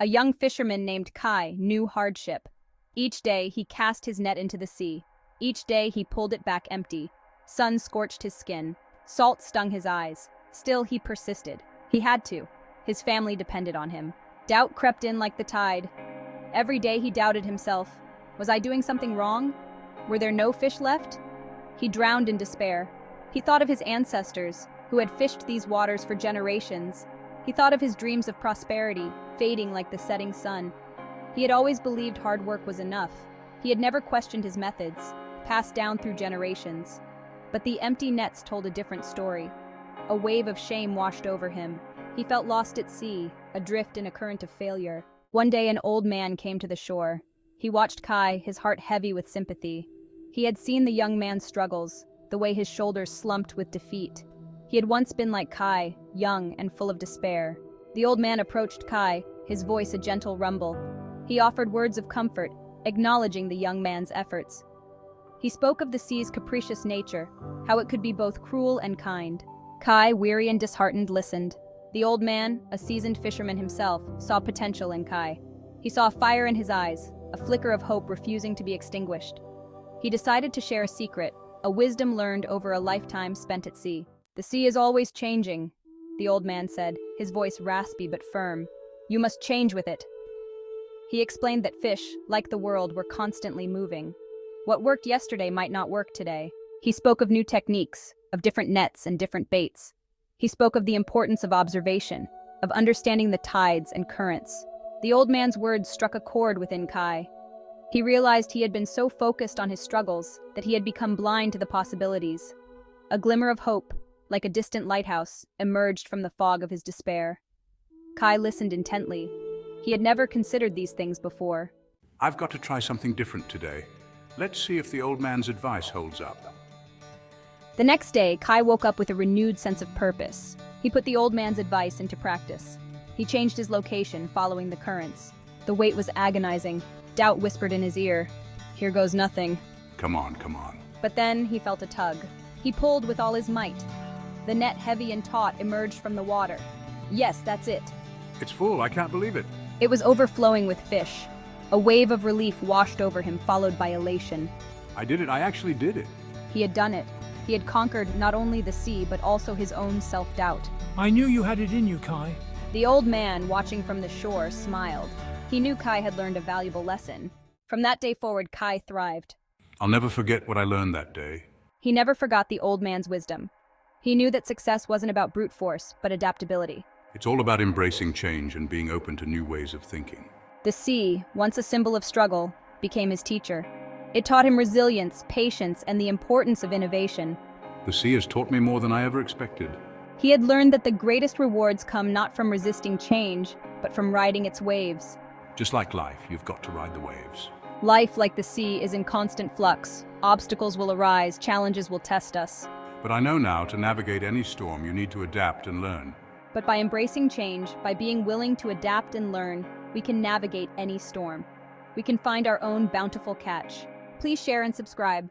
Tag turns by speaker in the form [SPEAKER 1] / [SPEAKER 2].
[SPEAKER 1] A young fisherman named Kai knew hardship. Each day he cast his net into the sea. Each day he pulled it back empty. Sun scorched his skin. Salt stung his eyes. Still he persisted. He had to. His family depended on him. Doubt crept in like the tide. Every day he doubted himself. Was I doing something wrong? Were there no fish left? He drowned in despair. He thought of his ancestors, who had fished these waters for generations. He thought of his dreams of prosperity, fading like the setting sun. He had always believed hard work was enough. He had never questioned his methods, passed down through generations. But the empty nets told a different story. A wave of shame washed over him. He felt lost at sea, adrift in a current of failure. One day an old man came to the shore. He watched Kai, his heart heavy with sympathy. He had seen the young man's struggles, the way his shoulders slumped with defeat. He had once been like Kai, young and full of despair. The old man approached Kai, his voice a gentle rumble. He offered words of comfort, acknowledging the young man's efforts. He spoke of the sea's capricious nature, how it could be both cruel and kind. Kai, weary and disheartened, listened. The old man, a seasoned fisherman himself, saw potential in Kai. He saw a fire in his eyes, a flicker of hope refusing to be extinguished. He decided to share a secret, a wisdom learned over a lifetime spent at sea. "The sea is always changing," the old man said, his voice raspy but firm. "You must change with it." He explained that fish, like the world, were constantly moving. What worked yesterday might not work today. He spoke of new techniques, of different nets and different baits. He spoke of the importance of observation, of understanding the tides and currents. The old man's words struck a chord within Kai. He realized he had been so focused on his struggles that he had become blind to the possibilities. A glimmer of hope, like a distant lighthouse, emerged from the fog of his despair. Kai listened intently. He had never considered these things before.
[SPEAKER 2] "I've got to try something different today. Let's see if the old man's advice holds up."
[SPEAKER 1] The next day, Kai woke up with a renewed sense of purpose. He put the old man's advice into practice. He changed his location, following the currents. The wait was agonizing. Doubt whispered in his ear, "Here goes nothing."
[SPEAKER 2] Come on, come on.
[SPEAKER 1] But then he felt a tug. He pulled with all his might. The net, heavy and taut, emerged from the water. Yes, that's it.
[SPEAKER 2] It's full, I can't believe it.
[SPEAKER 1] It was overflowing with fish. A wave of relief washed over him, followed by elation.
[SPEAKER 2] I did it, I actually did it.
[SPEAKER 1] He had done it. He had conquered not only the sea, but also his own self-doubt.
[SPEAKER 3] I knew you had it in you, Kai.
[SPEAKER 1] The old man, watching from the shore, smiled. He knew Kai had learned a valuable lesson. From that day forward, Kai thrived.
[SPEAKER 2] I'll never forget what I learned that day.
[SPEAKER 1] He never forgot the old man's wisdom. He knew that success wasn't about brute force, but adaptability.
[SPEAKER 2] It's all about embracing change and being open to new ways of thinking.
[SPEAKER 1] The sea, once a symbol of struggle, became his teacher. It taught him resilience, patience, and the importance of innovation.
[SPEAKER 2] The sea has taught me more than I ever expected.
[SPEAKER 1] He had learned that the greatest rewards come not from resisting change, but from riding its waves.
[SPEAKER 2] Just like life, you've got to ride the waves.
[SPEAKER 1] Life, like the sea, is in constant flux. Obstacles will arise, challenges will test us.
[SPEAKER 2] But I know now, to navigate any storm, you need to adapt and learn.
[SPEAKER 1] But by embracing change, by being willing to adapt and learn, we can navigate any storm. We can find our own bountiful catch. Please share and subscribe.